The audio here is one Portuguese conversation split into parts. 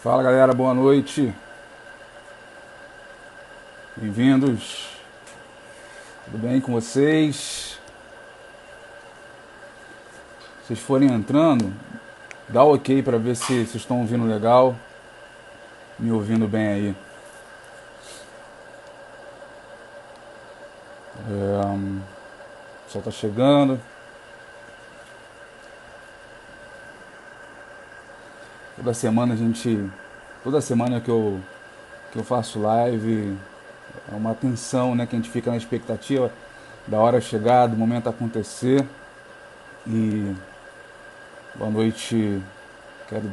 Fala galera, boa noite, bem-vindos, tudo bem com vocês? Se vocês forem entrando, dá o ok para ver se vocês estão ouvindo legal, me ouvindo bem aí. O pessoal tá chegando. Toda semana que eu faço live, é uma tensão, né? Que a gente fica na expectativa da hora chegar, do momento acontecer. E boa noite, quero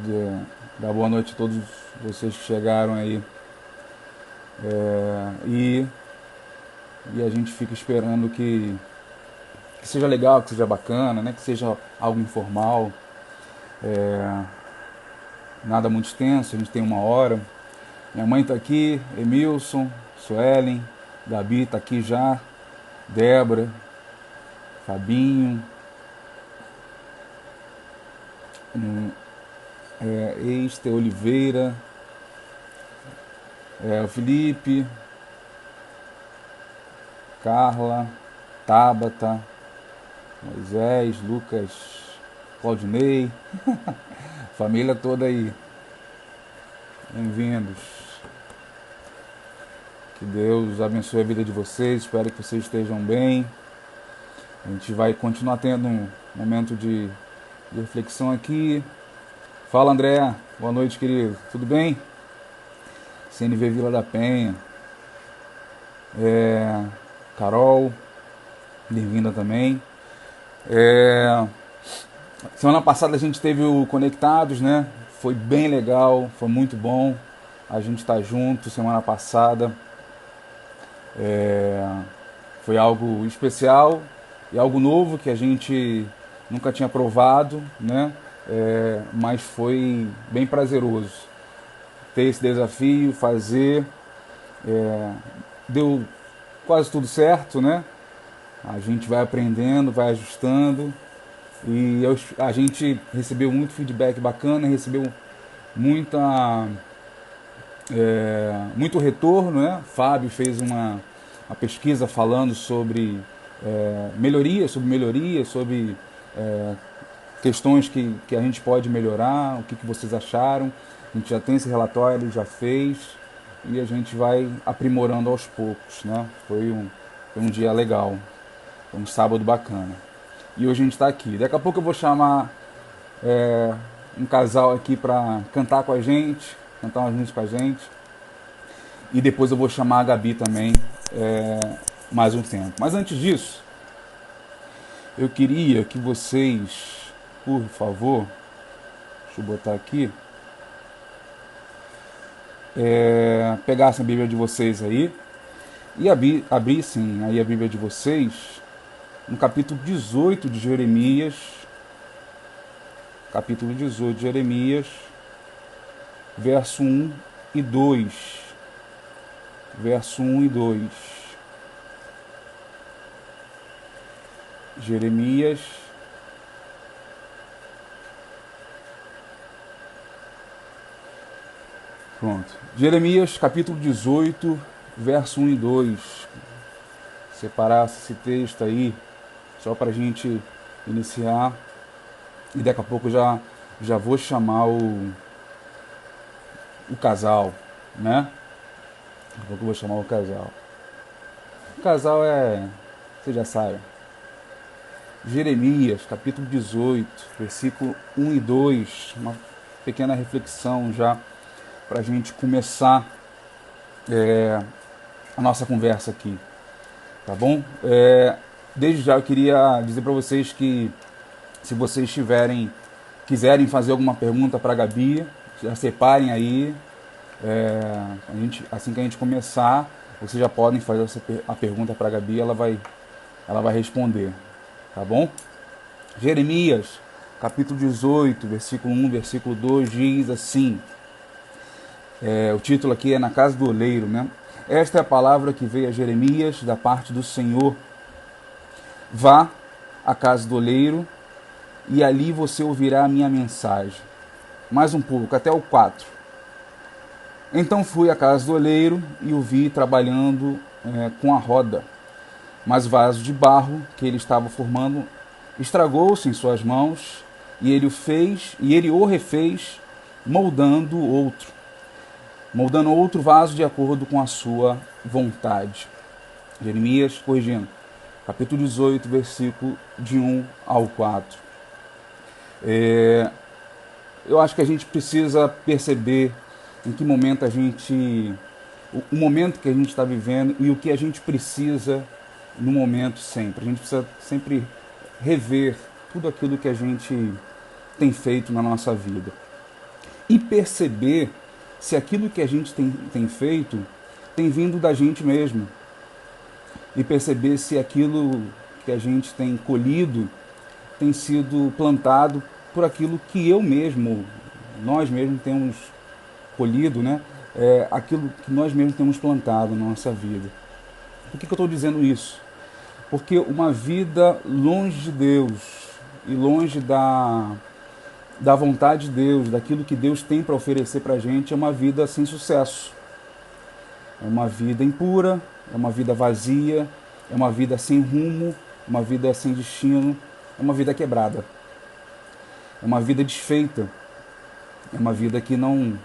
dar boa noite a todos vocês que chegaram aí. E a gente fica esperando que seja legal, que seja bacana, né? Que seja algo informal, nada muito extenso, a gente tem 1 hora. Minha mãe tá aqui, Emilson, Suelen, Gabi tá aqui já, Débora, Fabinho, Esther Oliveira, o Felipe, Carla, Tabata, Moisés, Lucas, Claudinei, família toda aí, bem-vindos. Que Deus abençoe a vida de vocês, espero que vocês estejam bem. A gente vai continuar tendo um momento de reflexão aqui. Fala André, boa noite querido, tudo bem? CNV Vila da Penha, Carol, bem-vinda também. Semana passada a gente teve o Conectados, né? Foi bem legal, foi muito bom. A gente tá junto semana passada. Foi algo especial e algo novo que a gente nunca tinha provado, né? Mas foi bem prazeroso ter esse desafio, fazer. Deu quase tudo certo, né? A gente vai aprendendo, vai ajustando e a gente recebeu muito feedback bacana, recebeu muita, muito retorno, né? Fábio fez uma pesquisa falando sobre melhorias, sobre questões que a gente pode melhorar, o que vocês acharam. A gente já tem esse relatório, ele já fez e a gente vai aprimorando aos poucos, né? Foi um dia legal, foi um sábado bacana. E hoje a gente está aqui. Daqui a pouco eu vou chamar um casal aqui para cantar com a gente, cantar umas músicas com a gente. E depois eu vou chamar a Gabi também mais um tempo. Mas antes disso, eu queria que vocês, por favor, deixa eu botar aqui, pegassem a Bíblia de vocês aí e abrissem aí a Bíblia de vocês no capítulo 18 de Jeremias, capítulo 18 de Jeremias, verso 1 e 2. Verso 1 e 2. Jeremias Pronto. Jeremias capítulo 18, verso 1 e 2. Separar esse texto aí, só para a gente iniciar. E daqui a pouco já vou chamar o casal, né? Daqui a pouco eu vou chamar o casal. O casal você já sabe. Jeremias capítulo 18, versículo 1 e 2. Uma pequena reflexão já para a gente começar a nossa conversa aqui, tá bom? Desde já eu queria dizer para vocês que se vocês quiserem fazer alguma pergunta para a Gabi, já separem aí, assim que a gente começar, vocês já podem fazer a pergunta para a Gabi, ela vai responder, tá bom? Jeremias capítulo 18, versículo 1, versículo 2 diz assim. O título aqui é Na Casa do Oleiro, né? Esta é a palavra que veio a Jeremias da parte do Senhor. Vá à casa do oleiro e ali você ouvirá a minha mensagem. Mais um pouco, até o 4. Então fui à casa do oleiro e o vi trabalhando com a roda. Mas o vaso de barro que ele estava formando estragou-se em suas mãos, e ele o refez, moldando outro vaso de acordo com a sua vontade. Jeremias, corrigindo, capítulo 18, versículo de 1 ao 4. Eu acho que a gente precisa perceber em que momento o momento que a gente está vivendo e o que a gente precisa no momento sempre. A gente precisa sempre rever tudo aquilo que a gente tem feito na nossa vida e perceber se aquilo que a gente tem feito tem vindo da gente mesmo, e perceber se aquilo que a gente tem colhido tem sido plantado por aquilo que nós mesmos temos colhido, né? Aquilo que nós mesmos temos plantado na nossa vida. Por que eu estou dizendo isso? Porque uma vida longe de Deus e longe da vontade de Deus, daquilo que Deus tem para oferecer para a gente, é uma vida sem sucesso. É uma vida impura, é uma vida vazia, é uma vida sem rumo, uma vida sem destino, é uma vida quebrada. É uma vida desfeita, é uma vida que não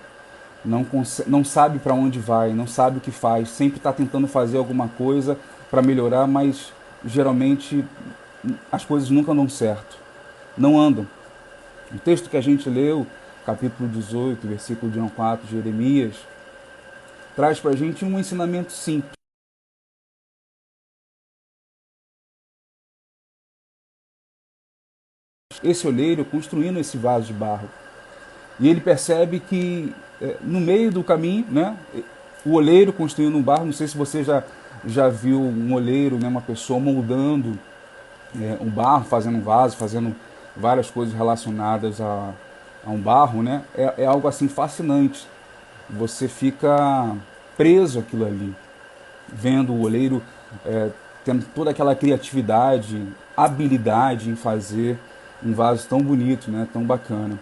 sabe para onde vai, não sabe o que faz, sempre está tentando fazer alguma coisa para melhorar, mas geralmente as coisas nunca dão certo, não andam. O texto que a gente leu, capítulo 18, versículo de 1 a 4, Jeremias, traz para a gente um ensinamento simples. Esse olheiro construindo esse vaso de barro. E ele percebe que no meio do caminho, né, o olheiro construindo um barro, não sei se você já viu um olheiro, né, uma pessoa moldando um barro, fazendo um vaso, fazendo várias coisas relacionadas a um barro, né, é algo assim fascinante. Você fica preso àquilo ali, vendo o olheiro tendo toda aquela criatividade, habilidade em fazer um vaso tão bonito, né, tão bacana.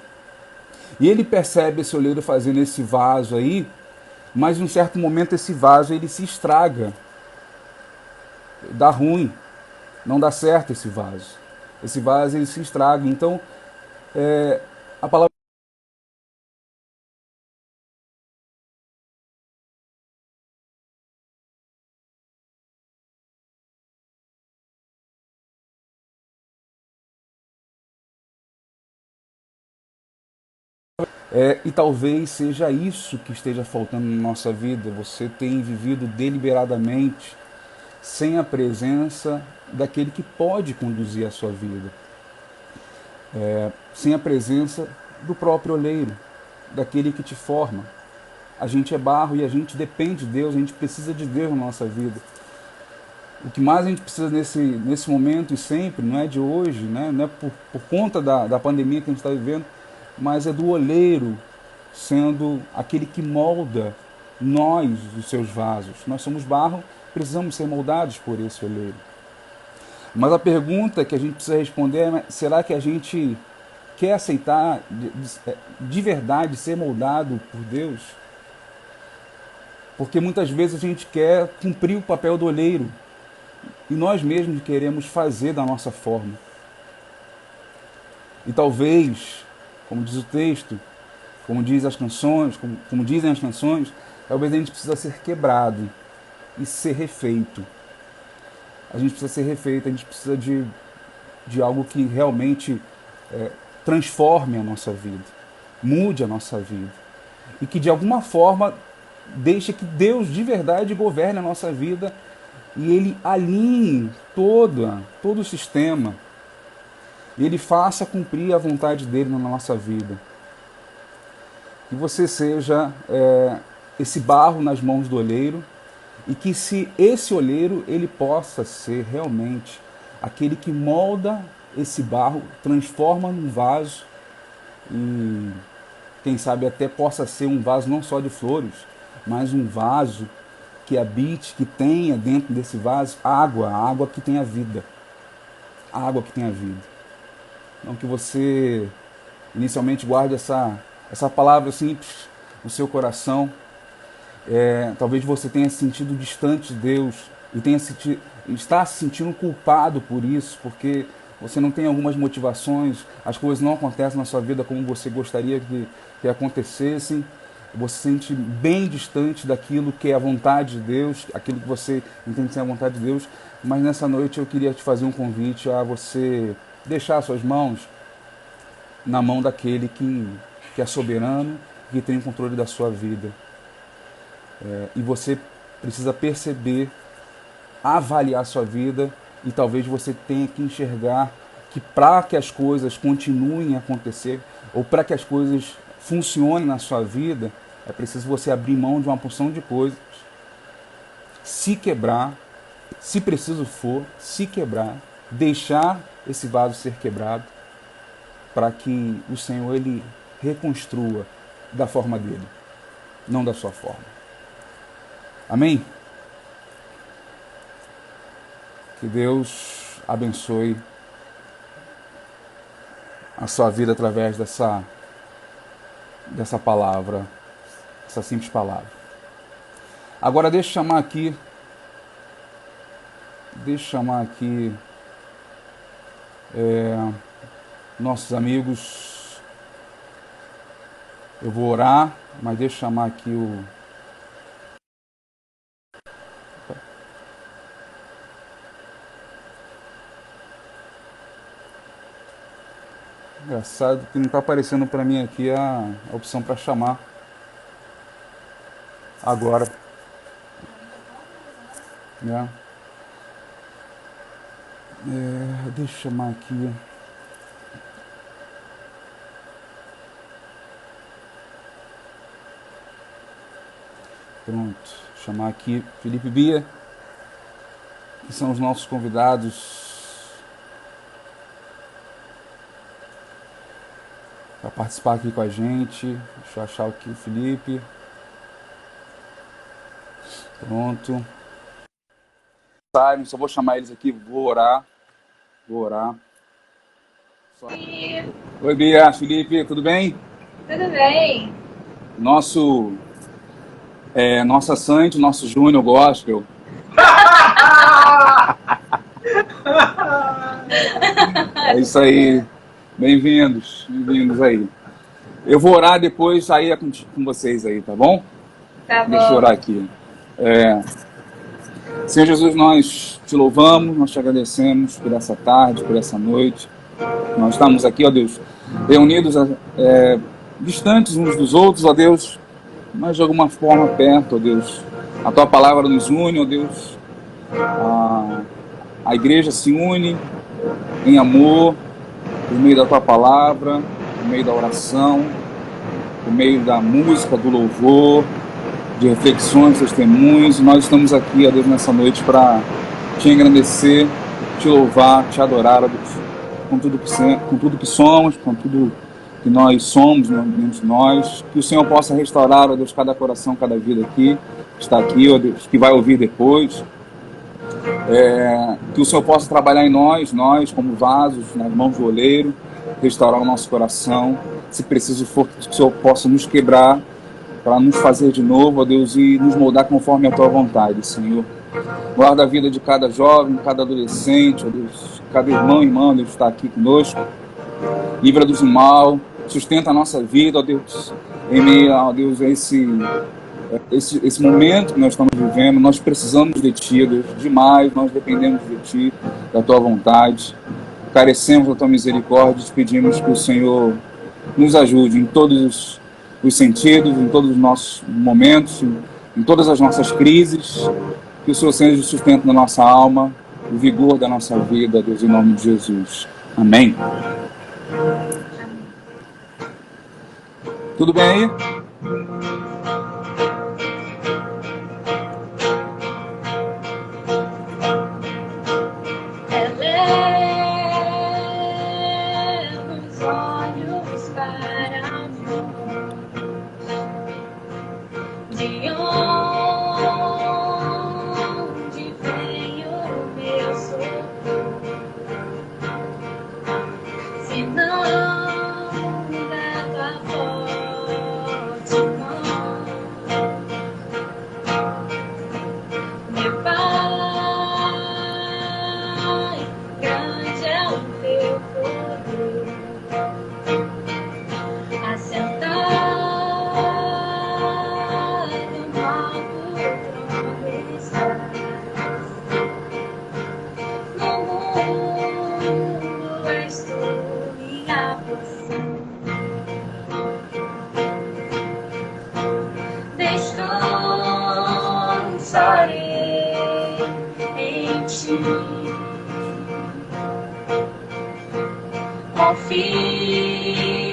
E ele percebe esse olheiro fazendo esse vaso aí, mas em um certo momento esse vaso ele se estraga, dá ruim, não dá certo esse vaso. Esse vaso ele se estraga. Então a palavra e talvez seja isso que esteja faltando na nossa vida. Você tem vivido deliberadamente sem a presença daquele que pode conduzir a sua vida, sem a presença do próprio oleiro, daquele que te forma. A gente é barro e a gente depende de Deus, a gente precisa de Deus na nossa vida. O que mais a gente precisa nesse momento e sempre, não é de hoje, né? Não é por conta da pandemia que a gente está vivendo, mas é do oleiro sendo aquele que molda nós, os seus vasos. Nós somos barro, precisamos ser moldados por esse oleiro. Mas a pergunta que a gente precisa responder é: será que a gente quer aceitar de verdade ser moldado por Deus? Porque muitas vezes a gente quer cumprir o papel do olheiro e nós mesmos queremos fazer da nossa forma. E talvez, como diz o texto, como diz as canções, como dizem as canções, talvez a gente precisa ser quebrado e ser refeito. A gente precisa ser refeito, a gente precisa de algo que realmente transforme a nossa vida, mude a nossa vida. E que de alguma forma deixe que Deus de verdade governe a nossa vida e Ele alinhe todo o sistema. E Ele faça cumprir a vontade dEle na nossa vida. Que você seja esse barro nas mãos do olheiro, e que se esse olheiro ele possa ser realmente aquele que molda esse barro, transforma num vaso, e quem sabe até possa ser um vaso não só de flores, mas um vaso que habite, que tenha dentro desse vaso água, a água que tem a vida. A água que tem a vida. Então que você inicialmente guarde essa palavra simples no seu coração, Talvez você tenha se sentido distante de Deus e está se sentindo culpado por isso, porque você não tem algumas motivações, as coisas não acontecem na sua vida como você gostaria que acontecessem. Você se sente bem distante daquilo que é a vontade de Deus, aquilo que você entende ser a vontade de Deus. Mas nessa noite eu queria te fazer um convite a você deixar suas mãos na mão daquele que é soberano, que tem o controle da sua vida. E você precisa perceber, avaliar a sua vida, e talvez você tenha que enxergar que para que as coisas continuem a acontecer, ou para que as coisas funcionem na sua vida, é preciso você abrir mão de uma porção de coisas, se quebrar, se preciso for, se quebrar, deixar esse vaso ser quebrado, para que o Senhor ele reconstrua da forma dele, não da sua forma. Amém? Que Deus abençoe a sua vida através dessa palavra, essa simples palavra. Agora deixa eu chamar aqui nossos amigos. Eu vou orar, mas deixa eu chamar aqui o... Engraçado que não está aparecendo para mim aqui a opção para chamar agora. Né? Deixa eu chamar aqui. Pronto. Chamar aqui Felipe Bia, que são os nossos convidados para participar aqui com a gente. Deixa eu achar aqui o Felipe. Pronto. Só vou chamar eles aqui, vou orar. Oi, Bia, Felipe, tudo bem? Tudo bem? Nossa Sante, nosso Júnior Gospel. É isso aí. Bem-vindos aí. Eu vou orar depois, aí é com vocês aí, tá bom? Tá bom. Deixa eu orar aqui. Senhor Jesus, nós te louvamos, nós te agradecemos por essa tarde, por essa noite. Nós estamos aqui, ó Deus, reunidos, distantes uns dos outros, ó Deus, mas de alguma forma perto, ó Deus. A tua palavra nos une, ó Deus. A igreja se une em amor, por meio da tua palavra, por meio da oração, por meio da música, do louvor, de reflexões, testemunhos. Nós estamos aqui, ó Deus, nessa noite para te engrandecer, te louvar, te adorar, ó Deus, com tudo que somos, com tudo que nós somos dentro de nós. Que o Senhor possa restaurar, ó Deus, cada coração, cada vida aqui, que está aqui, ó Deus, que vai ouvir depois. Que o Senhor possa trabalhar em nós como vasos, nas mãos do oleiro, restaurar o nosso coração. Se preciso for, que o Senhor possa nos quebrar para nos fazer de novo, ó Deus, e nos moldar conforme a tua vontade, Senhor. Guarda a vida de cada jovem, cada adolescente, ó Deus, cada irmão e irmã, Deus, está aqui conosco. Livra-nos do mal, sustenta a nossa vida, ó Deus, em meio, ó Deus, a esse momento que nós estamos vivendo. Nós precisamos de Ti, Deus, demais, nós dependemos de Ti, da Tua vontade, carecemos da Tua misericórdia, te pedimos que o Senhor nos ajude em todos os sentidos, em todos os nossos momentos, em todas as nossas crises, que o Senhor seja o sustento da nossa alma, o vigor da nossa vida, Deus, em nome de Jesus. Amém. Tudo bem aí?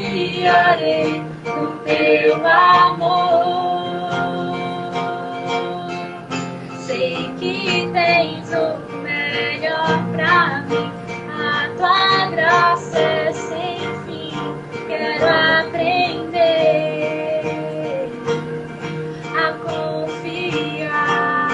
Confiarei no teu amor. Sei que tens o melhor pra mim. A tua graça é sem fim. Quero aprender a confiar.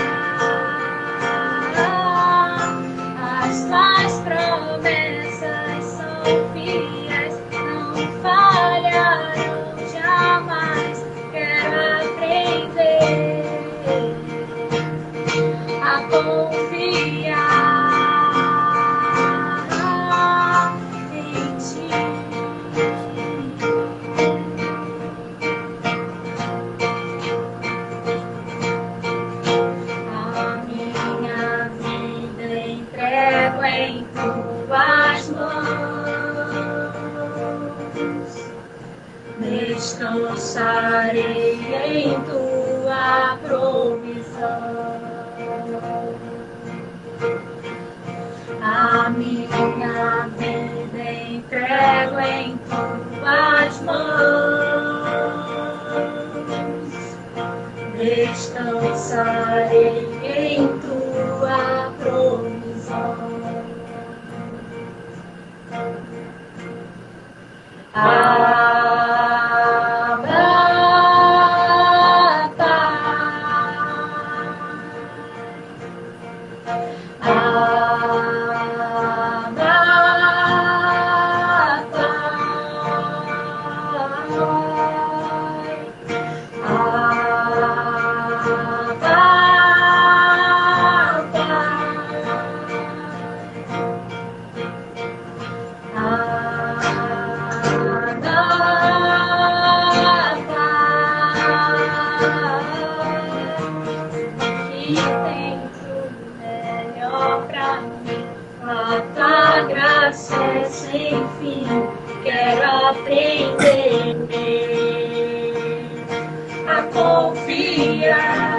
As tuas promessas são fiéis, não falharão jamais. Quero aprender a confiar em ti. A minha vida entrego em tuas mãos. Descansarei em tua provisão. A minha vida entrego em tuas mãos. Descansarei em tua provisão. A tua graça é sem fim. Quero aprender a confiar.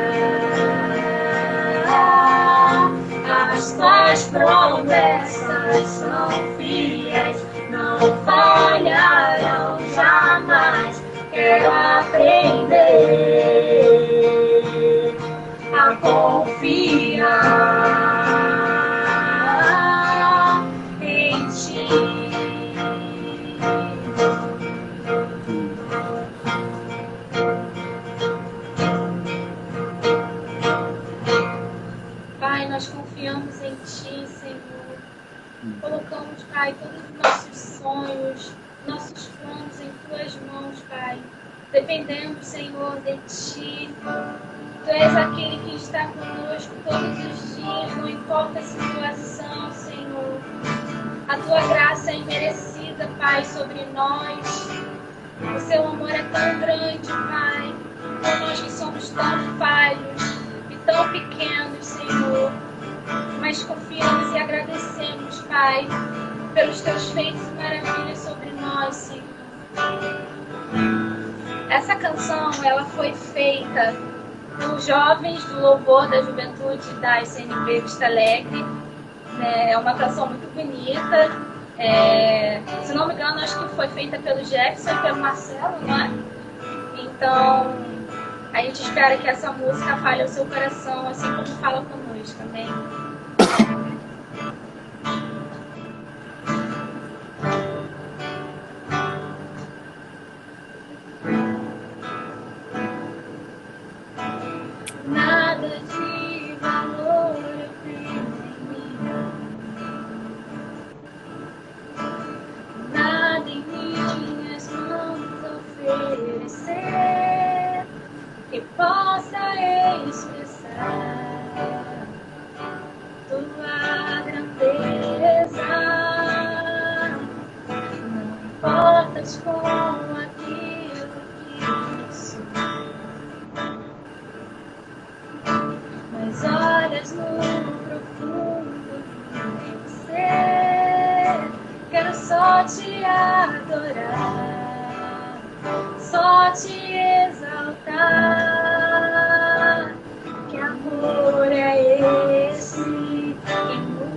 As tuas promessas são fiéis, não falharão jamais. Quero aprender a confiar em ti. Pai, nós confiamos em ti, Senhor. Colocamos, Pai, todos os nossos sonhos, nossos planos em tuas mãos, Pai. Dependemos, Senhor, de ti. Tu és aquele que está conosco todos os dias, não importa a situação, Senhor. A tua graça é imerecida, Pai, sobre nós. O seu amor é tão grande, Pai, por nós que somos tão falhos e tão pequenos, Senhor. Mas confiamos e agradecemos, Pai, pelos teus feitos e maravilhas sobre nós, Senhor. Essa canção, ela foi feita por jovens do louvor da juventude da SNB Vista Alegre. É uma canção muito bonita. Se não me engano, acho que foi feita pelo Jefferson e pelo Marcelo, não é? Então, a gente espera que essa música fale ao seu coração, assim como fala conosco, amém? Nada de valor eu tenho em mim, nada em minhas mãos oferecer que possa expressar tua grandeza. Não importas com aquilo que eu sou, mas olhas no profundo de você. Quero só te adorar, só te exaltar. Que amor é esse que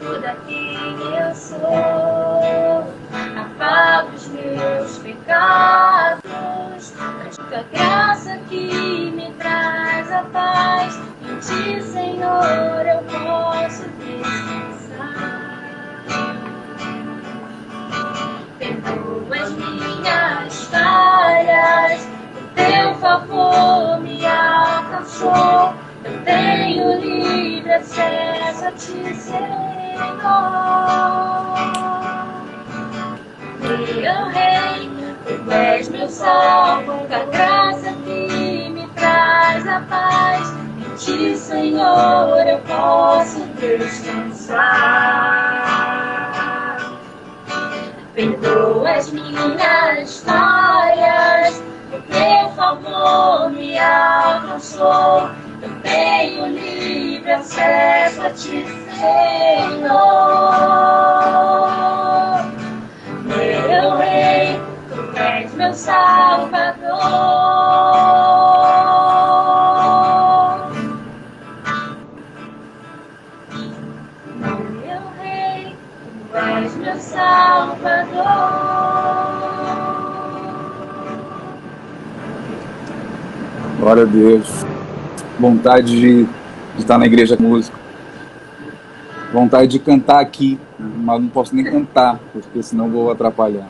favor me alcançou. Eu tenho livre acesso a ti, Senhor. Meu Rei, tu és meu salvo, da graça que me traz a paz. Em ti, Senhor, eu posso descansar. Perdoa as minhas falhas, o teu favor me alcançou. Eu tenho livre acesso a ti, Senhor. Meu Rei, tu és meu Salvador. Meu Rei, tu és meu Salvador. Glória a Deus. Vontade de estar na igreja com música. Vontade de cantar aqui, mas não posso nem cantar, porque senão vou atrapalhar.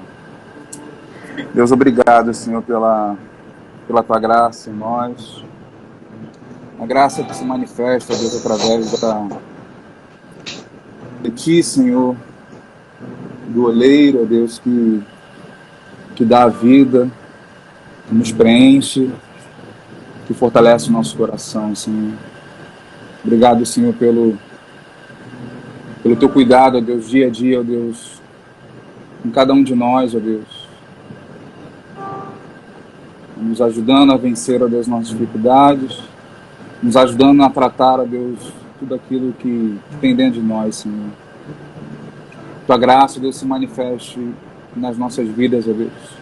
Deus, obrigado, Senhor, pela tua graça em nós. A graça que se manifesta, Deus, através de ti, Senhor, do oleiro, Deus, que dá a vida, que nos preenche, que fortalece o nosso coração, Senhor. Obrigado, Senhor, pelo teu cuidado, ó Deus, dia a dia, ó Deus, em cada um de nós, ó Deus. Nos ajudando a vencer, ó Deus, nossas dificuldades, nos ajudando a tratar, ó Deus, tudo aquilo que tem dentro de nós, Senhor. Tua graça, ó Deus, se manifeste nas nossas vidas, ó Deus.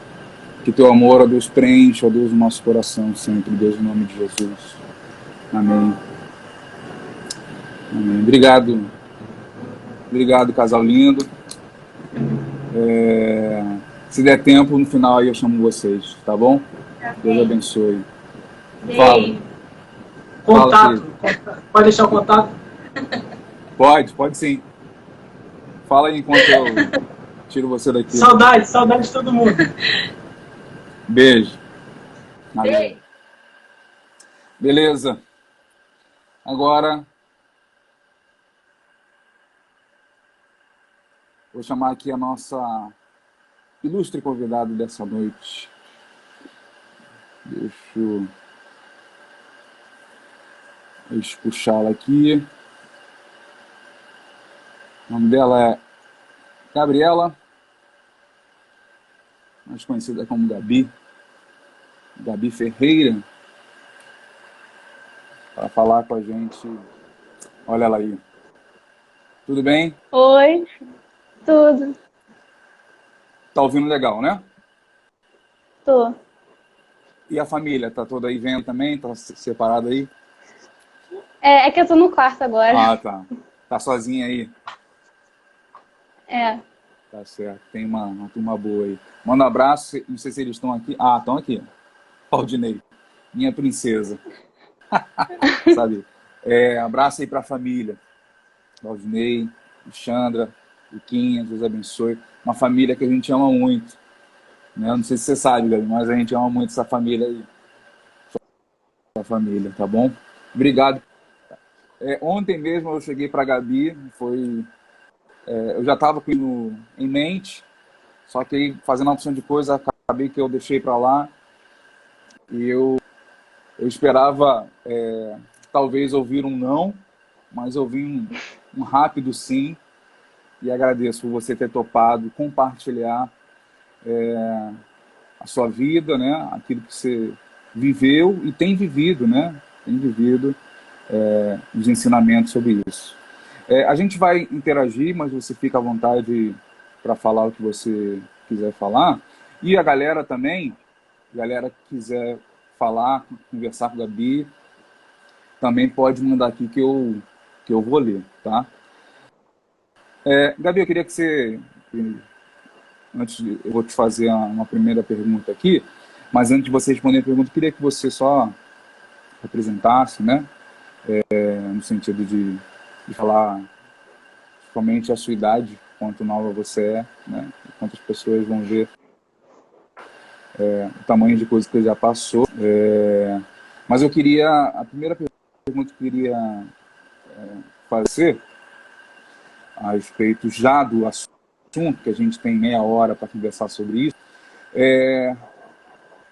Que teu amor, ó Deus, preencha, ó Deus, o nosso coração sempre, Deus, em nome de Jesus. Amém. Amém. Obrigado, casal lindo. Se der tempo, no final aí eu chamo vocês, tá bom? Deus abençoe. Fala. Contato. Pode deixar o contato? Pode sim. Fala aí enquanto eu tiro você daqui. Saudade de todo mundo. Beijo. Valeu. Beleza. Agora vou chamar aqui a nossa ilustre convidada dessa noite. Deixa eu puxá-la aqui. O nome dela é Gabriela, mais conhecida como Gabi Ferreira, para falar com a gente. Olha ela aí. Tudo bem? Oi, tudo. Tá ouvindo legal, né? Tô. E a família, tá toda aí vendo também? Tá separada aí? É que eu tô no quarto agora. Ah, tá. Tá sozinha aí? É. Tá certo. Tem uma turma boa aí. Manda um abraço. Não sei se eles estão aqui. Ah, estão aqui. Valdinei, minha princesa. Sabe? Abraço aí pra família. Valdinei, Alexandra, Luquinha, Deus abençoe. Uma família que a gente ama muito. Né? Não sei se você sabe, Gabi, mas a gente ama muito essa família aí. Sua família, tá bom? Obrigado. Ontem mesmo eu cheguei pra Gabi, eu já estava com isso em mente, só que aí, fazendo uma opção de coisa, acabei que eu deixei para lá. E eu esperava talvez ouvir um não, mas ouvi um rápido sim. E agradeço por você ter topado compartilhar a sua vida, né? Aquilo que você viveu e tem vivido, né? Tem vivido os ensinamentos sobre isso. A gente vai interagir, mas você fica à vontade para falar o que você quiser falar. E a galera também, galera que quiser falar, conversar com a Gabi, também pode mandar aqui que eu vou ler, tá? Gabi, eu queria que você... eu vou te fazer uma primeira pergunta aqui, mas antes de você responder a pergunta, eu queria que você só apresentasse, né? No sentido de falar somente a sua idade, quanto nova você é, né? Quantas pessoas vão ver o tamanho de coisa que ele já passou. Mas eu queria, a primeira pergunta que eu queria fazer a respeito já do assunto, que a gente tem meia hora para conversar sobre isso,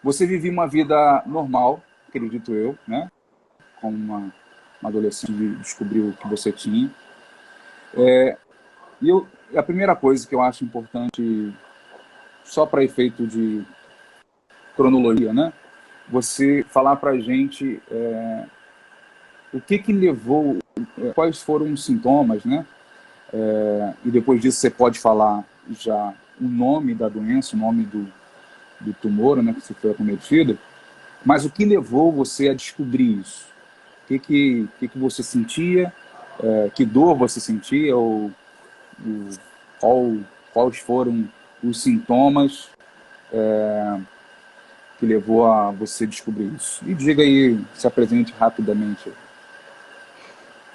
você vivia uma vida normal, acredito eu, né? Como uma adolescente descobriu o que você tinha. A primeira coisa que eu acho importante, só para efeito de cronologia, né? Você falar para a gente o que levou, quais foram os sintomas, né? E depois disso você pode falar já o nome da doença, o nome do tumor, né, que você foi acometido, mas o que levou você a descobrir isso? O que você sentia? Que dor você sentia? Quais foram os sintomas que levou a você descobrir isso? E diga aí, se apresente rapidamente.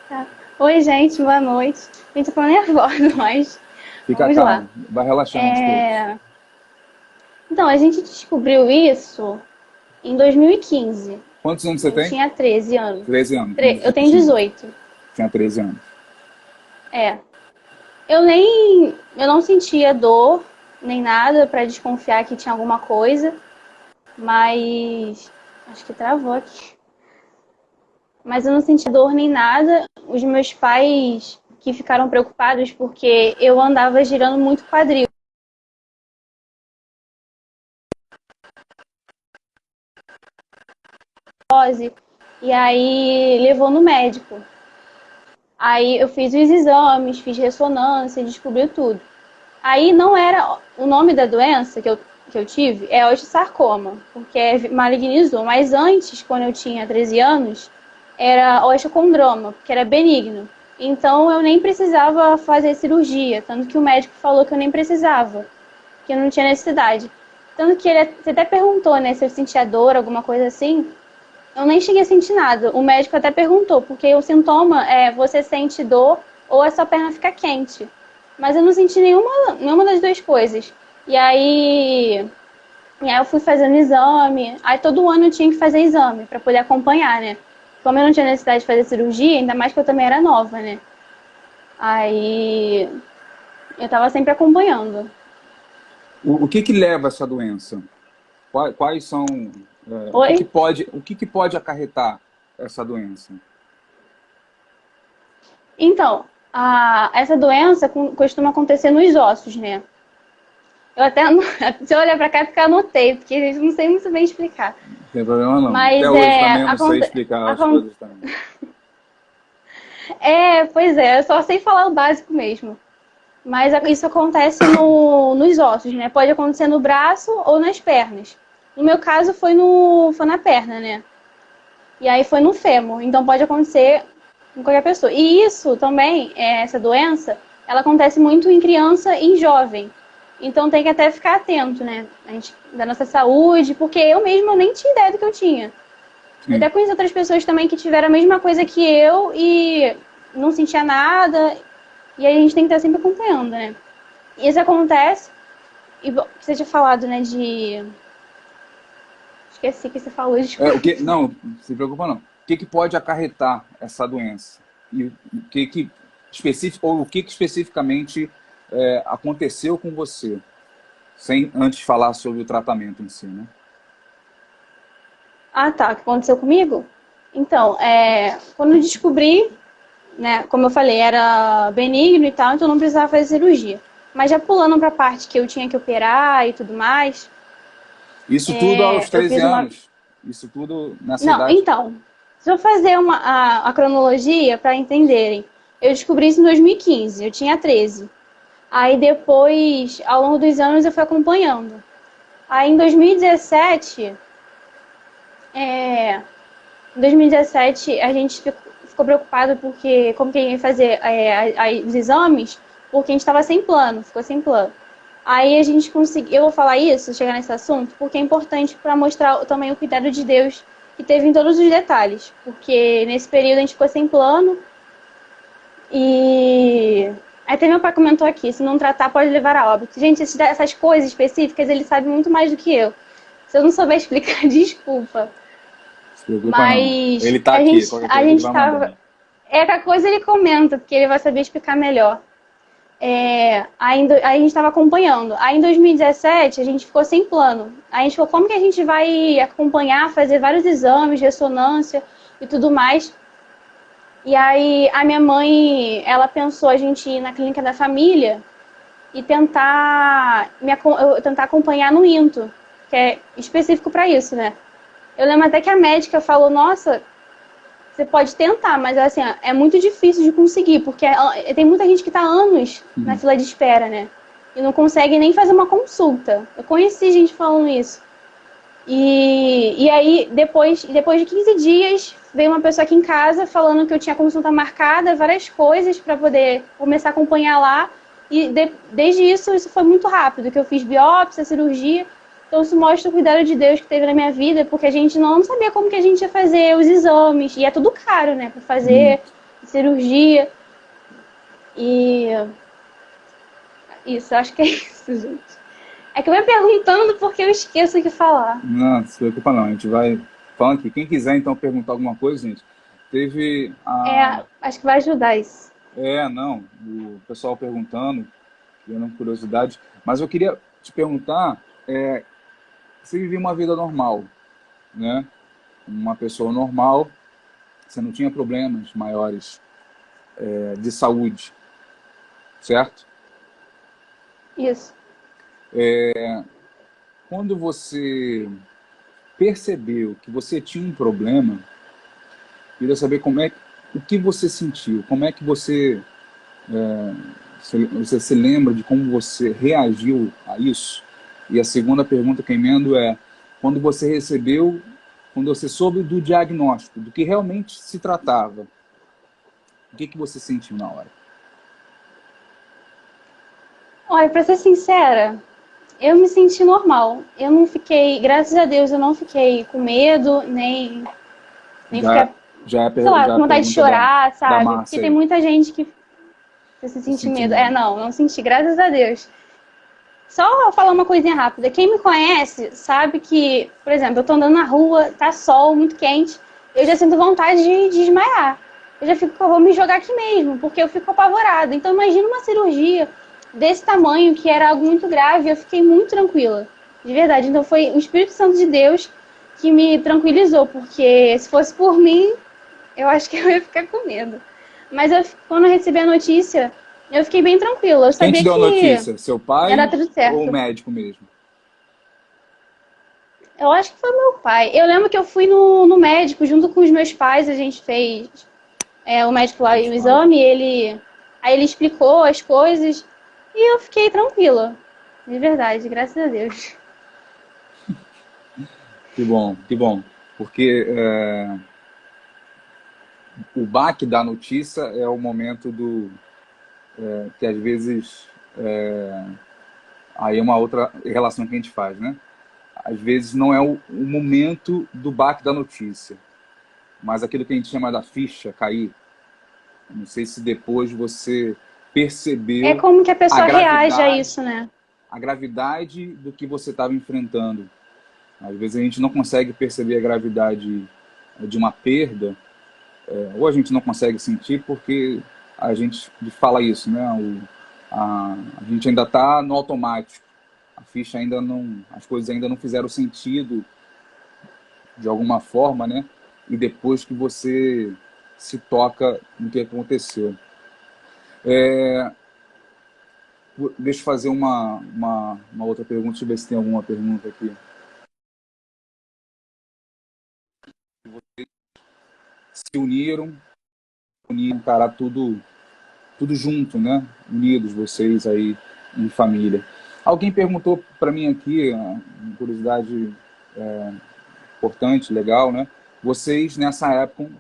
Tá. Oi, gente, boa noite. Gente, eu tô nervosa, mas Fica vamos calmo, lá. vai relaxando aos poucos. Então, a gente descobriu isso em 2015. Quantos anos você Eu tem? tinha 13 anos. 13 anos. Eu tenho 18. Tinha 13 anos. Eu não sentia dor nem nada pra desconfiar que tinha alguma coisa, mas acho que travou aqui. Mas eu não senti dor nem nada. Os meus pais que ficaram preocupados porque eu andava girando muito quadril. E aí levou no médico. Aí eu fiz os exames, fiz ressonância, descobriu tudo. Aí não era... O nome da doença que eu tive é osteosarcoma, porque malignizou. Mas antes, quando eu tinha 13 anos, era osteocondroma, porque era benigno. Então eu nem precisava fazer cirurgia, tanto que o médico falou que eu nem precisava, que eu não tinha necessidade. Tanto que você até perguntou, né, se eu sentia dor, alguma coisa assim. Eu nem cheguei a sentir nada. O médico até perguntou, porque o sintoma é você sente dor ou a sua perna fica quente. Mas eu não senti nenhuma das duas coisas. E aí eu fui fazendo exame. Aí todo ano eu tinha que fazer exame para poder acompanhar, né? Como eu não tinha necessidade de fazer cirurgia, ainda mais que eu também era nova, né? Aí eu tava sempre acompanhando. O que leva a essa doença? Quais são... Oi? o que pode acarretar essa doença? Então, essa doença costuma acontecer nos ossos, né? Eu até, se eu olhar pra cá, é porque eu anotei, porque eu não sei muito bem explicar. Não tem problema não. Mas até hoje também eu não sei explicar as coisas também. Pois é, eu só sei falar o básico mesmo. Mas isso acontece nos ossos, né? Pode acontecer no braço ou nas pernas. No meu caso foi na perna, né? E aí foi no fêmur. Então pode acontecer com qualquer pessoa. E isso também, essa doença, ela acontece muito em criança e em jovem. Então tem que até ficar atento, né? Da nossa saúde, porque eu mesma nem tinha ideia do que eu tinha. Eu até conheci outras pessoas também que tiveram a mesma coisa que eu e não sentia nada. E aí a gente tem que estar sempre acompanhando, né? Isso acontece. E você tinha falado, né, de... Esqueci o que você falou, desculpa. Não, não se preocupa não. O que pode acarretar essa doença? E o que especificamente aconteceu com você? Sem antes falar sobre o tratamento em si, né? Tá. O que aconteceu comigo? Então, quando eu descobri, né, como eu falei, era benigno e tal, então não precisava fazer cirurgia. Mas já pulando para a parte que eu tinha que operar e tudo mais... Isso tudo aos 13 anos? Isso tudo nessa idade? Não, então, se eu fazer a cronologia para entenderem, eu descobri isso em 2015, eu tinha 13. Aí depois, ao longo dos anos, eu fui acompanhando. Aí em 2017, a gente ficou preocupado porque, como que ia fazer os exames, porque a gente estava sem plano, ficou sem plano. Aí a gente conseguiu, eu vou falar isso, chegar nesse assunto, porque é importante para mostrar também o cuidado de Deus que teve em todos os detalhes. Porque nesse período a gente ficou sem plano e... Aí até meu pai comentou aqui, se não tratar pode levar a óbito. Gente, essas coisas específicas ele sabe muito mais do que eu. Se eu não souber explicar, desculpa. Se preocupa não. Mas Ele tá a aqui, gente, qualquer a coisa ele gente vai tava. mandando. Qualquer coisa ele comenta, porque ele vai saber explicar melhor. Aí a gente estava acompanhando. Aí em 2017 a gente ficou sem plano. Aí a gente falou, como que a gente vai acompanhar, fazer vários exames, ressonância e tudo mais. E aí a minha mãe, ela pensou a gente ir na clínica da família e tentar acompanhar no INTO, que é específico para isso, né? Eu lembro até que a médica falou, nossa, você pode tentar, mas assim, é muito difícil de conseguir, porque tem muita gente que está há anos na fila de espera, né? E não consegue nem fazer uma consulta. Eu conheci gente falando isso. E aí, depois de 15 dias, veio uma pessoa aqui em casa falando que eu tinha consulta marcada, várias coisas para poder começar a acompanhar lá. E desde isso foi muito rápido, que eu fiz biópsia, cirurgia. Então isso mostra o cuidado de Deus que teve na minha vida, porque a gente não sabia como que a gente ia fazer os exames. E é tudo caro, né, para fazer cirurgia. E isso, acho que é isso, gente. É que eu vou perguntando porque eu esqueço o que falar. Não, se preocupa não, a gente vai falando aqui. Quem quiser então perguntar alguma coisa, gente, teve a... Acho que vai ajudar isso. Não, o pessoal perguntando, tendo curiosidade, mas eu queria te perguntar, você vivia uma vida normal, né? Uma pessoa normal, você não tinha problemas maiores de saúde, certo? Isso. Quando você percebeu que você tinha um problema, queria saber o que você sentiu, como é que você se lembra de como você reagiu a isso? E a segunda pergunta que eu emendo é, quando você soube do diagnóstico, do que realmente se tratava, o que você sentiu na hora? Olha, pra ser sincera, eu me senti normal. Eu não fiquei, graças a Deus, eu não fiquei com medo, nem ficar, sei lá, com vontade de chorar, sabe? Porque tem muita gente que você sente medo. Não senti, graças a Deus. Só falar uma coisinha rápida. Quem me conhece sabe que, por exemplo, eu tô andando na rua, tá sol, muito quente, eu já sinto vontade de desmaiar. Eu já fico, eu vou me jogar aqui mesmo, porque eu fico apavorada. Então imagina uma cirurgia desse tamanho, que era algo muito grave, eu fiquei muito tranquila. De verdade. Então foi o Espírito Santo de Deus que me tranquilizou, porque se fosse por mim, eu acho que eu ia ficar com medo. Mas quando eu recebi a notícia, eu fiquei bem tranquila. Eu sabia Quem te deu a notícia? Seu pai era tudo certo. ou o médico mesmo? Eu acho que foi meu pai. Eu lembro que eu fui no médico junto com os meus pais, a gente fez o médico lá o exame, aí ele explicou as coisas e eu fiquei tranquila. De verdade, graças a Deus. Que bom, que bom. Porque o baque da notícia é o momento que às vezes aí é uma outra relação que a gente faz, né? Às vezes não é o momento do baque da notícia, mas aquilo que a gente chama da ficha cair. Não sei se depois você percebeu... É como que a pessoa reage a isso, né? A gravidade do que você estava enfrentando. Às vezes a gente não consegue perceber a gravidade de uma perda, ou a gente não consegue sentir porque a gente fala isso, né? A gente ainda está no automático. A ficha ainda não... As coisas ainda não fizeram sentido de alguma forma, né? E depois que você se toca no que aconteceu. Deixa eu fazer uma outra pergunta, deixa eu ver se tem alguma pergunta aqui. Vocês se uniram, encarar tudo junto, né? Unidos, vocês aí em família. Alguém perguntou para mim aqui, uma curiosidade importante, legal, né? Vocês nessa época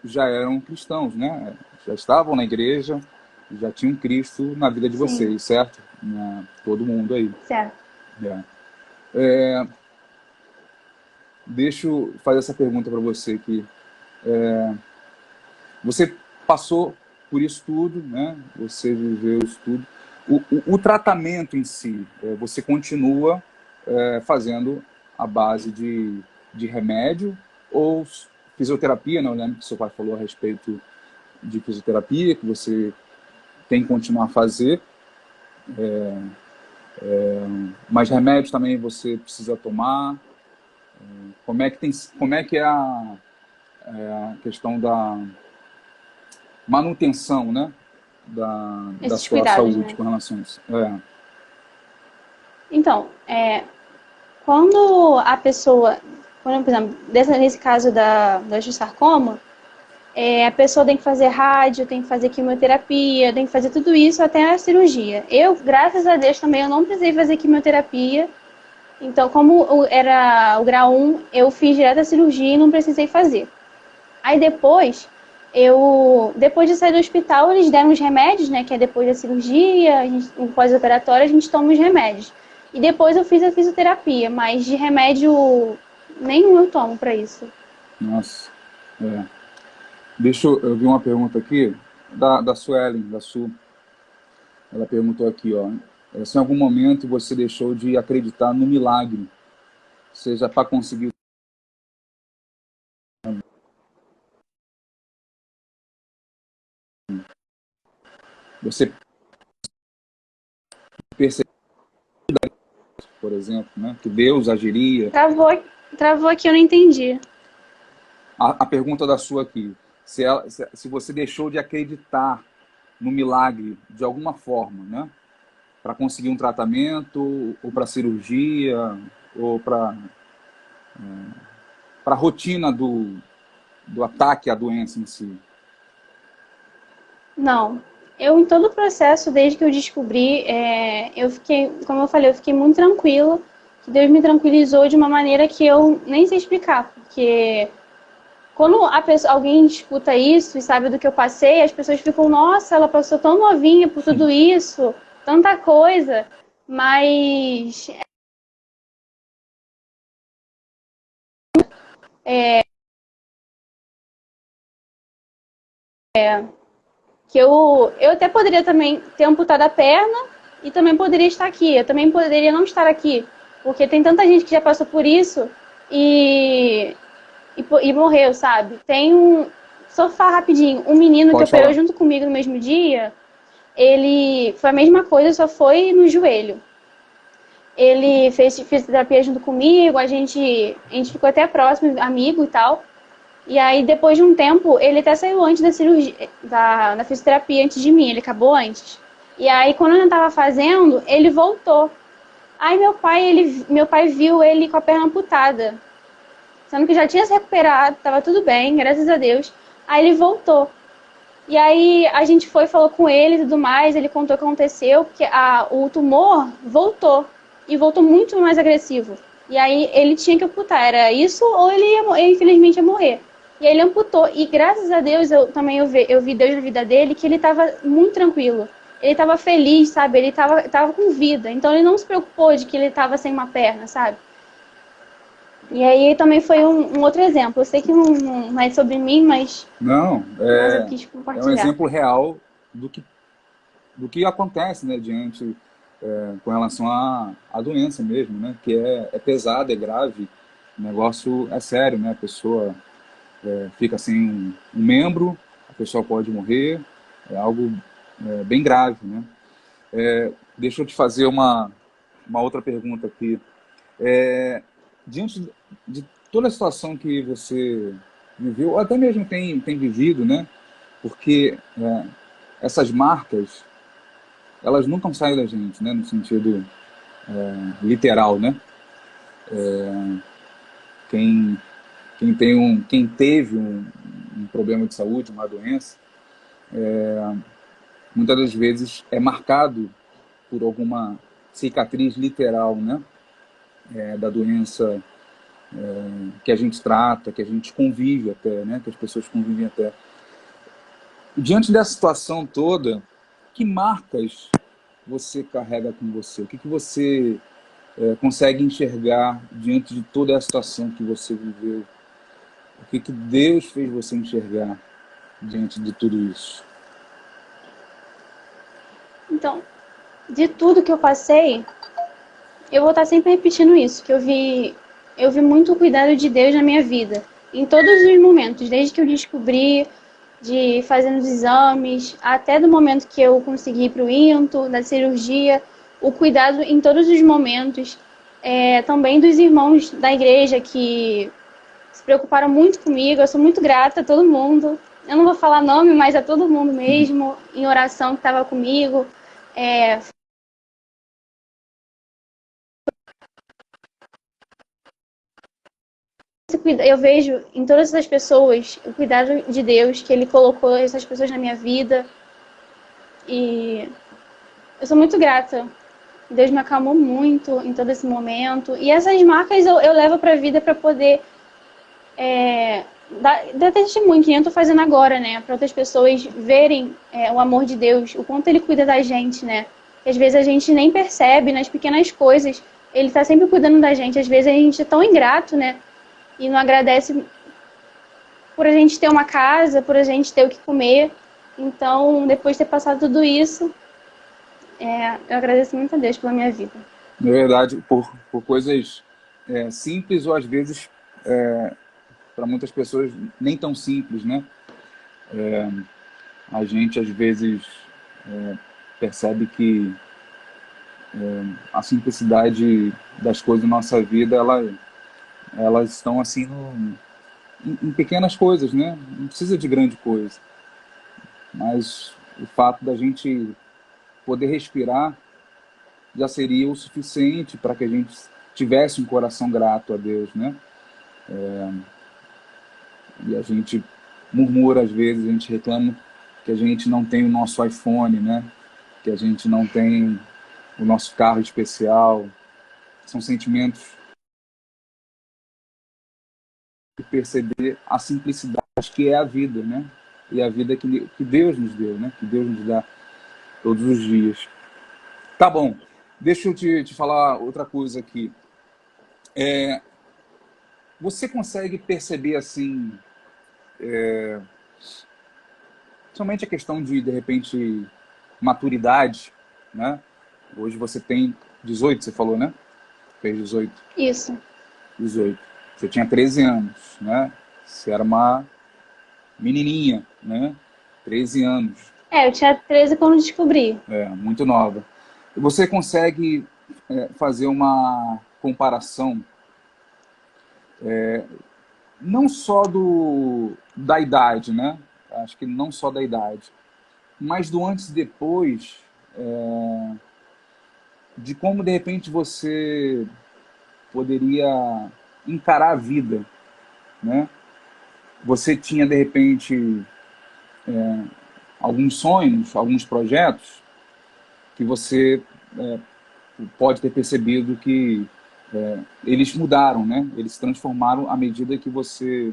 já eram cristãos, né? Já estavam na igreja, já tinham Cristo na vida de vocês, certo? Todo mundo aí. Certo. Deixa eu fazer essa pergunta para você aqui. Você passou por isso tudo, né? Você viveu isso tudo. O tratamento em si, você continua fazendo à base de remédio ou fisioterapia, né? Eu lembro que seu pai falou a respeito de fisioterapia, que você tem que continuar a fazer, mas remédios também você precisa tomar. Como é que é a questão da manutenção, né? Da Esses sua cuidados, saúde né? com relação a isso? Então, quando a pessoa, quando, por exemplo, nesse caso da osteosarcoma, a pessoa tem que fazer rádio, tem que fazer quimioterapia, tem que fazer tudo isso até a cirurgia. Eu, graças a Deus, também eu não precisei fazer quimioterapia. Então, como era o grau 1, eu fiz direto a cirurgia e não precisei fazer. Aí depois, depois de sair do hospital, eles deram os remédios, né? Que é depois da cirurgia, no pós-operatório, a gente toma os remédios. E depois eu fiz a fisioterapia, mas de remédio nenhum eu tomo pra isso. Nossa. Eu vi uma pergunta aqui da Suelen, da Su. Ela perguntou aqui, ó, se em algum momento você deixou de acreditar no milagre, seja para conseguir. Você percebeu, por exemplo, né, que Deus agiria. Travou aqui, eu não entendi. A pergunta da sua aqui, se você deixou de acreditar no milagre de alguma forma, né, para conseguir um tratamento, ou para cirurgia, ou para a rotina do ataque à doença em si. Não. Eu, em todo o processo, desde que eu descobri, eu fiquei, como eu falei, eu fiquei muito tranquila. Que Deus me tranquilizou de uma maneira que eu nem sei explicar. Porque quando alguém escuta isso e sabe do que eu passei, as pessoas ficam, nossa, ela passou tão novinha por tudo isso, tanta coisa. Mas que eu até poderia também ter amputado a perna e também poderia estar aqui. Eu também poderia não estar aqui, porque tem tanta gente que já passou por isso e morreu, sabe? Só falar rapidinho, um menino que Pode operou falar. junto comigo no mesmo dia, ele foi a mesma coisa, só foi no joelho. Ele fez fisioterapia junto comigo, a gente ficou até próximo, amigo e tal. E aí, depois de um tempo, ele até saiu antes da cirurgia, da fisioterapia, antes de mim, ele acabou antes. E aí, quando eu não estava fazendo, ele voltou. Aí meu pai viu ele com a perna amputada, sendo que já tinha se recuperado, estava tudo bem, graças a Deus. Aí ele voltou. E aí a gente falou com ele e tudo mais, ele contou o que aconteceu, porque o tumor voltou, e voltou muito mais agressivo. E aí ele tinha que amputar, era isso ou ele infelizmente ia morrer. E aí ele amputou, e graças a Deus eu vi Deus na vida dele, que ele estava muito tranquilo. Ele estava feliz, sabe? Ele tava com vida, então ele não se preocupou de que ele estava sem uma perna, sabe? E aí também foi um outro exemplo. Eu sei que não é sobre mim, mas Não, eu quis é um compartilhar. exemplo real do que acontece, né, com relação à doença mesmo, né, que é pesada, é grave, o negócio é sério, né, a pessoa fica sem um membro, a pessoa pode morrer, é algo bem grave, né. Deixa eu te fazer uma outra pergunta aqui. Diante de toda a situação que você viveu, ou até mesmo tem vivido, né, porque essas marcas, elas nunca saem da gente, né, no sentido literal, né? Quem, quem teve um problema de saúde, uma doença, muitas das vezes é marcado por alguma cicatriz literal, né? Da doença que a gente trata, que a gente convive até, né? Que as pessoas convivem até. Diante dessa situação toda, que marcas você carrega com você? O que você consegue enxergar diante de toda a situação que você viveu? O que Deus fez você enxergar diante de tudo isso? Então, de tudo que eu passei, eu vou estar sempre repetindo isso, que eu vi eu vi muito o cuidado de Deus na minha vida, em todos os momentos, desde que eu descobri, de fazendo os exames, até do momento que eu consegui ir para o INTO, da cirurgia, o cuidado em todos os momentos, também dos irmãos da igreja que se preocuparam muito comigo, eu sou muito grata a todo mundo, eu não vou falar nome, mas a todo mundo mesmo, em oração que estava comigo, eu vejo em todas essas pessoas o cuidado de Deus, que Ele colocou essas pessoas na minha vida. E eu sou muito grata. Deus me acalmou muito em todo esse momento. E essas marcas eu levo para a vida para poder dar testemunho, que nem eu tô fazendo agora, né? Para outras pessoas verem o amor de Deus, o quanto Ele cuida da gente, né? Que às vezes a gente nem percebe nas pequenas coisas. Ele tá sempre cuidando da gente. Às vezes a gente é tão ingrato, né? E não agradece por a gente ter uma casa, por a gente ter o que comer. Então, depois de ter passado tudo isso, eu agradeço muito a Deus pela minha vida. Na verdade, por coisas simples ou às vezes, para muitas pessoas, nem tão simples, né? A gente, às vezes, percebe que a simplicidade das coisas na nossa vida, elas estão assim em pequenas coisas, né? Não precisa de grande coisa. Mas o fato da gente poder respirar já seria o suficiente para que a gente tivesse um coração grato a Deus, né? E a gente murmura às vezes, a gente reclama que a gente não tem o nosso iPhone, né? Que a gente não tem o nosso carro especial. São sentimentos de perceber a simplicidade que é a vida, né? E a vida que Deus nos deu, né? Que Deus nos dá todos os dias. Tá bom. Deixa eu te falar outra coisa aqui. Você consegue perceber, assim, somente a questão de repente, maturidade, né? Hoje você tem 18, você falou, né? Fez 18. Isso. 18. Você tinha 13 anos, né? Você era uma menininha, né? 13 anos. Eu tinha 13 quando descobri. Muito nova. Você consegue fazer uma comparação não só da idade, né? Acho que não só da idade, mas do antes e depois, de como de repente você poderia encarar a vida, né? Você tinha de repente alguns sonhos, alguns projetos que você pode ter percebido que eles mudaram, né? Eles se transformaram à medida que você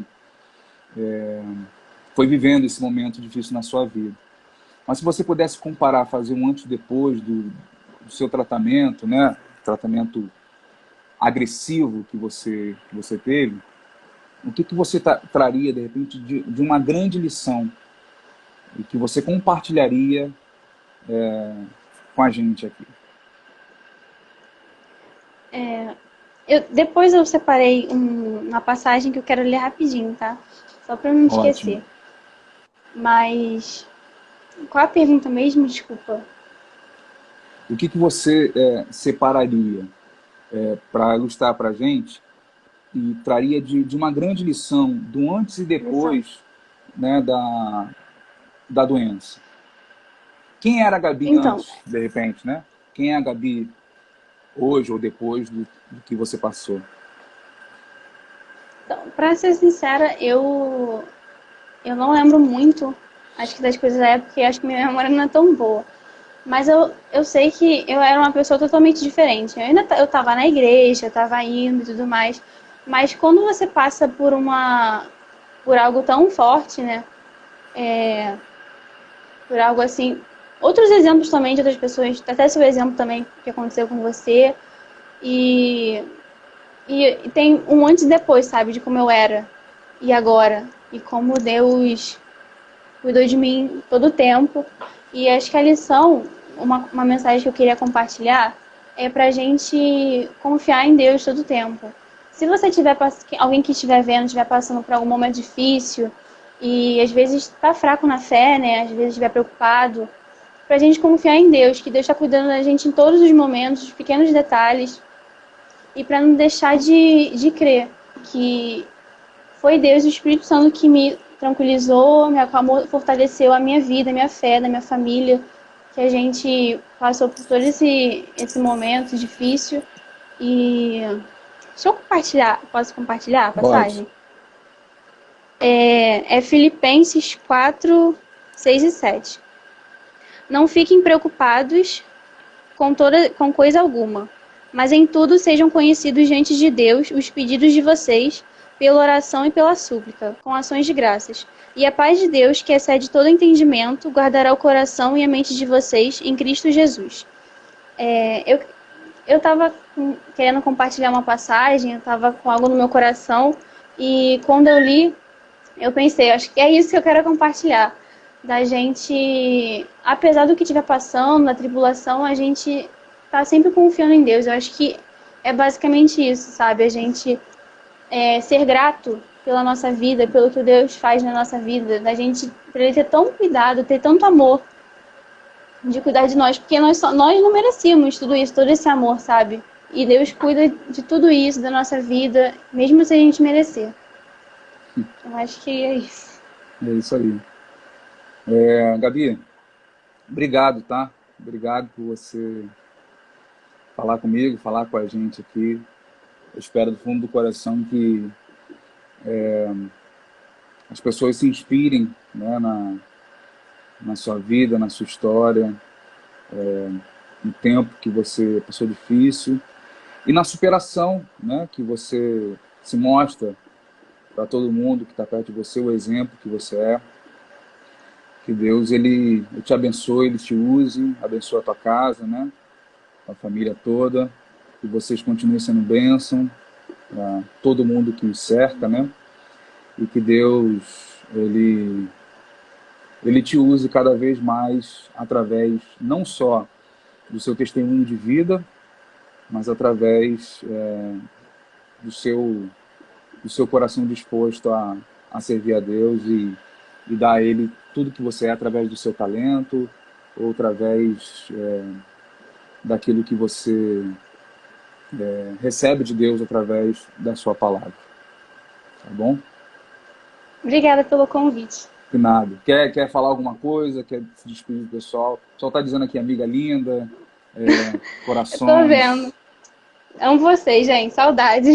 foi vivendo esse momento difícil na sua vida. Mas se você pudesse comparar, fazer um antes e depois do seu tratamento, né? Tratamento agressivo que você teve, o que você traria, de repente, de uma grande lição e que você compartilharia com a gente aqui? Depois eu separei uma passagem que eu quero ler rapidinho, tá? Só para não esquecer. Mas qual a pergunta mesmo? Desculpa. O que você separaria para ilustrar para a gente e traria de uma grande lição do antes e depois, né, da doença? Quem era a Gabi antes, de repente, né? Quem é a Gabi hoje ou depois do que você passou? Então, pra ser sincera, eu não lembro muito, acho que das coisas da época, e acho que minha memória não é tão boa. Mas eu sei que eu era uma pessoa totalmente diferente. Eu tava na igreja, tava indo e tudo mais. Mas quando você passa por algo tão forte, né? Por algo assim... Outros exemplos também de outras pessoas, até seu exemplo também que aconteceu com você. E tem um antes e depois, sabe? De como eu era e agora. E como Deus cuidou de mim todo o tempo. E acho que a lição, uma mensagem que eu queria compartilhar, é pra gente confiar em Deus todo o tempo. se você tiver, alguém que estiver vendo, estiver passando por algum momento difícil e às vezes está fraco na fé, né? Às vezes estiver preocupado, para a gente confiar em Deus, que Deus está cuidando da gente em todos os momentos, pequenos detalhes, e para não deixar de crer que foi Deus e o Espírito Santo que me tranquilizou, me acalmou, fortaleceu a minha vida, a minha fé, da minha família, que a gente passou por todo esse momento difícil. E deixa eu compartilhar, posso compartilhar a passagem? É Filipenses 4, 6 e 7. Não fiquem preocupados com coisa alguma, mas em tudo sejam conhecidos diante de Deus os pedidos de vocês, pela oração e pela súplica, com ações de graças. E a paz de Deus, que excede todo entendimento, guardará o coração e a mente de vocês em Cristo Jesus. Eu estava querendo compartilhar uma passagem, eu estava com algo no meu coração, e quando eu li, eu pensei, acho que é isso que eu quero compartilhar. Da gente, apesar do que estiver passando, da tribulação, a gente tá sempre confiando em Deus. Eu acho que é basicamente isso, sabe? A gente ser grato pela nossa vida, pelo que Deus faz na nossa vida, da gente, pra Ele ter tão cuidado, ter tanto amor de cuidar de nós, porque nós não merecíamos tudo isso, todo esse amor, sabe? E Deus cuida de tudo isso, da nossa vida, mesmo se a gente merecer. Eu acho que é isso. É isso aí. Gabi, obrigado, tá? Obrigado por você falar comigo, falar com a gente aqui. Eu espero do fundo do coração que as pessoas se inspirem, né, na sua vida, na sua história, no tempo que você passou difícil e na superação, né, que você se mostra para todo mundo que está perto de você, o exemplo que você é. Que Deus ele te abençoe, Ele te use, abençoe a tua casa, né, a família toda, que vocês continuem sendo bênção para todo mundo que os cerca, né, e que Deus ele te use cada vez mais através não só do seu testemunho de vida, mas através do seu coração disposto a servir a Deus e dar a Ele tudo que você é através do seu talento ou através daquilo que você recebe de Deus através da sua palavra. Tá bom? Obrigada pelo convite. De nada. Quer falar alguma coisa? Quer se despedir do pessoal? O pessoal tá dizendo aqui, amiga linda, corações. Eu tô vendo. Amo vocês, gente. Saudade.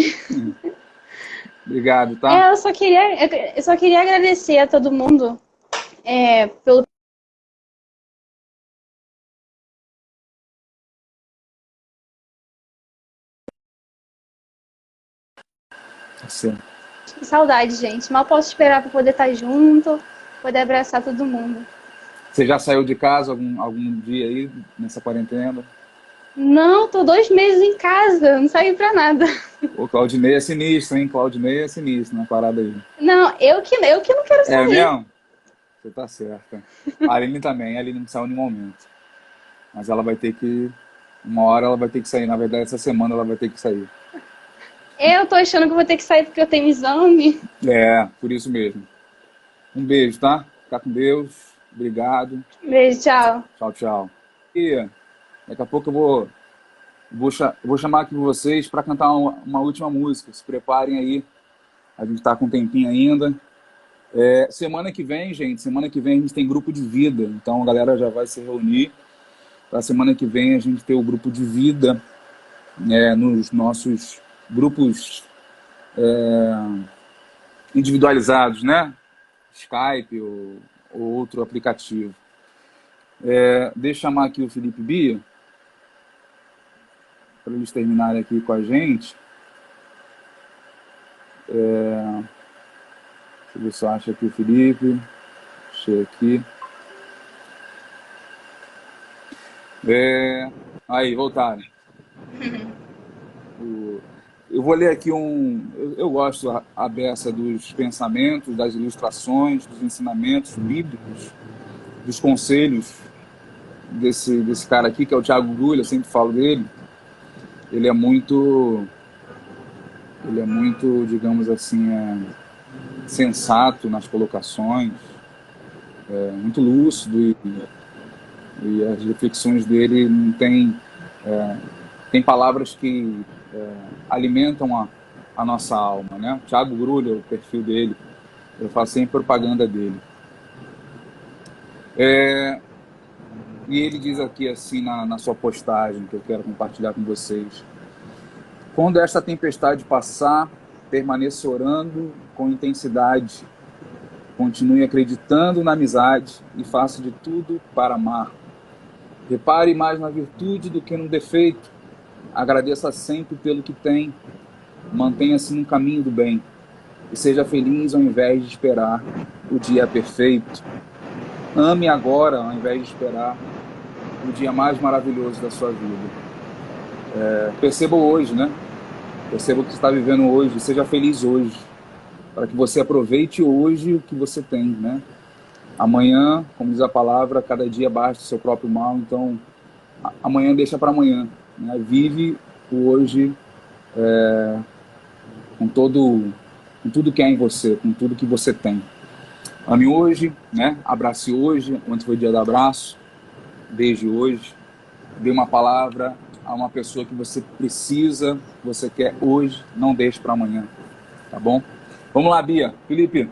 Obrigado, tá? Eu só queria agradecer a todo mundo pelo Sim. saudade, gente. Mal posso esperar para poder estar junto, poder abraçar todo mundo. Você já saiu de casa algum dia aí, nessa quarentena? Não, tô 2 meses em casa, não saí pra nada. O Claudinei é sinistro, hein? Claudinei é sinistro na parada aí. Não, eu que não quero sair. É mesmo? Você tá certa. A Aline também, a Aline não saiu em nenhum momento. Mas ela vai ter que... Uma hora ela vai ter que sair. Na verdade, essa semana ela vai ter que sair. Eu tô achando que eu vou ter que sair porque eu tenho exame. Por isso mesmo. Um beijo, tá? Fica com Deus. Obrigado. Beijo, tchau. Tchau, tchau. E daqui a pouco eu vou chamar aqui vocês para cantar uma última música. Se preparem aí. A gente tá com um tempinho ainda. Semana que vem, gente, a gente tem grupo de vida. Então a galera já vai se reunir. Para semana que vem a gente ter o grupo de vida nos nossos grupos individualizados, né? Skype ou outro aplicativo. Deixa eu chamar aqui o Felipe Bia para eles terminarem aqui com a gente. Deixa eu ver se eu acho aqui o Felipe. Achei aqui. Aí, voltaram. Eu vou ler aqui eu gosto a beça dos pensamentos, das ilustrações, dos ensinamentos bíblicos, dos conselhos desse cara aqui, que é o Thiago Gulha, eu sempre falo dele. Ele é muito Ele é muito, digamos assim, sensato nas colocações, muito lúcido e as reflexões dele não tem palavras que alimentam a nossa alma, né? Thiago Grulha, o perfil dele, eu faço sempre propaganda dele. E ele diz aqui assim na sua postagem, que eu quero compartilhar com vocês: quando esta tempestade passar, permaneça orando com intensidade, continue acreditando na amizade e faça de tudo para amar. Repare mais na virtude do que no defeito, agradeça sempre pelo que tem, mantenha-se no caminho do bem e seja feliz ao invés de esperar o dia perfeito. Ame agora ao invés de esperar o dia mais maravilhoso da sua vida. Perceba hoje, né? Perceba o que você está vivendo hoje, seja feliz hoje, para que você aproveite hoje o que você tem, né? Amanhã, como diz a palavra, cada dia basta o seu próprio mal, então amanhã deixa para amanhã, né? Vive o hoje com tudo que é em você, com tudo que você tem. Ame hoje, né? Abrace hoje, ontem foi dia do abraço, beije hoje, dê uma palavra a uma pessoa que você precisa, que você quer hoje, não deixe para amanhã, tá bom? Vamos lá, Bia. Felipe.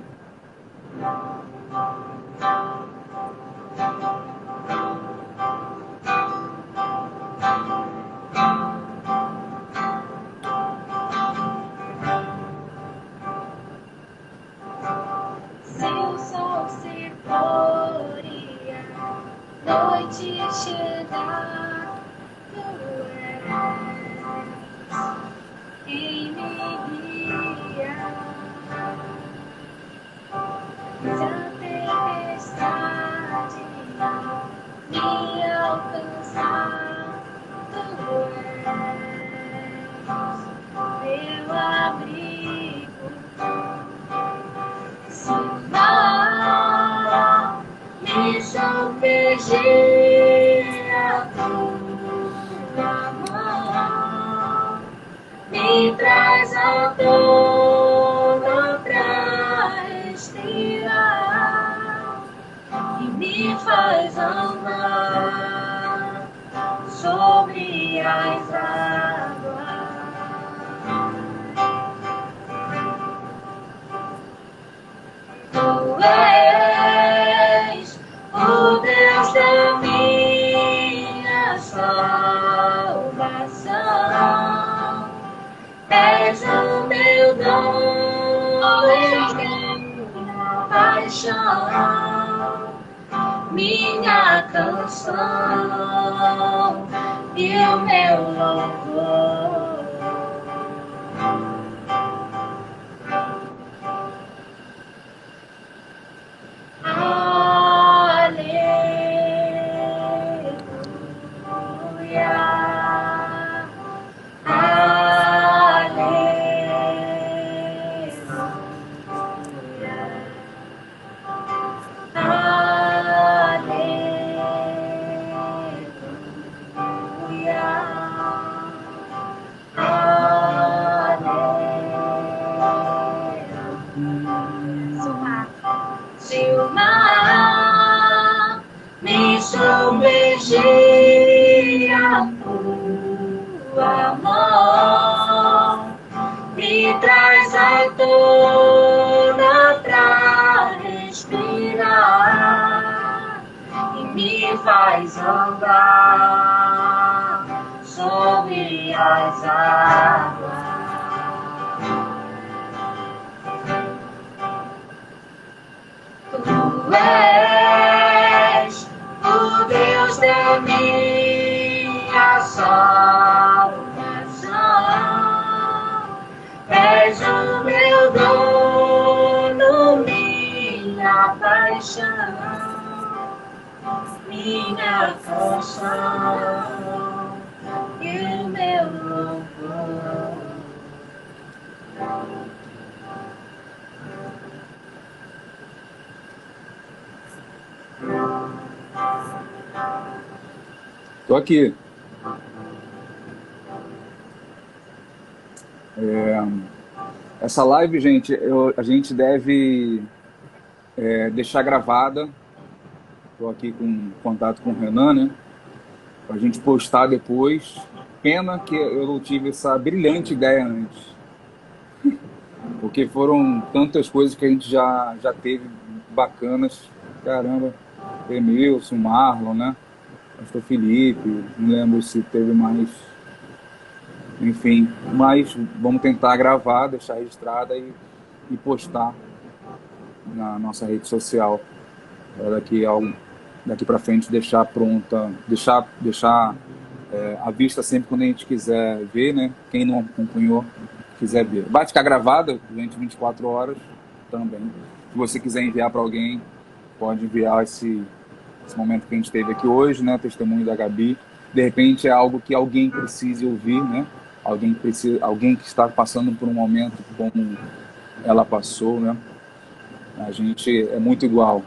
Se o sol se for e a noite chegar, tu és quem me guia. Se a tempestade me alcançar, tu és meu abrigo. Se o mar me submergir, a tua mão me traz a tona pra respirar e me faz andar sobre as águas. Tu és o Deus da minha salvação, és o meu dom, és minha paixão, minha canção e o meu louvor. Se o mar me submergir, a tua mão me traz à tona pra respirar e me faz andar sobre as águas. Tu és o Deus da minha salvação, és o meu dono, minha paixão, minha canção e o meu louvor. Tô aqui. Essa live, gente, a gente deve deixar gravada. Estou aqui com contato com o Renan, né? Para a gente postar depois. Pena que eu não tive essa brilhante ideia antes. Porque foram tantas coisas que a gente já teve bacanas. Caramba, Emilson, Marlon, né? Pastor Felipe, não lembro se teve mais. Enfim, mas vamos tentar gravar, deixar registrada e postar na nossa rede social. Daqui para frente deixar pronta, deixar à vista sempre quando a gente quiser ver, né? Quem não acompanhou, quiser ver. Vai ficar gravada durante 24 horas também. Se você quiser enviar para alguém, pode enviar esse momento que a gente teve aqui hoje, né? Testemunho da Gabi. De repente é algo que alguém precise ouvir, né? Alguém que está passando por um momento como ela passou, né? A gente é muito igual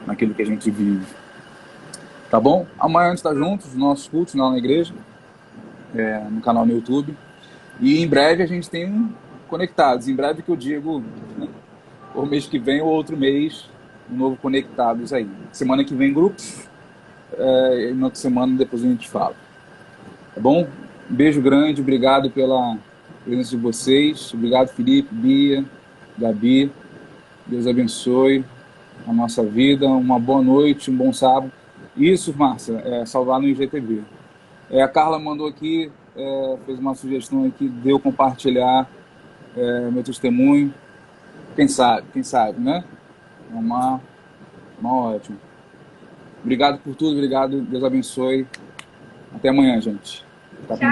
naquilo que a gente vive. Tá bom? Amanhã a gente está juntos, nos nossos cultos lá na igreja, no canal no YouTube. E em breve a gente tem Conectados. Em breve que eu digo, né, o mês que vem ou outro mês, um novo Conectados aí. Semana que vem grupos, e na outra semana depois a gente fala. Tá bom? Um beijo grande, obrigado pela presença de vocês. Obrigado, Felipe, Bia, Gabi. Deus abençoe a nossa vida. Uma boa noite, um bom sábado. Isso, Márcia, salvar no IGTV. A Carla mandou aqui, fez uma sugestão aqui, deu compartilhar meu testemunho. Quem sabe, né? É uma ótima. Obrigado por tudo, obrigado, Deus abençoe. Até amanhã, gente. Tá com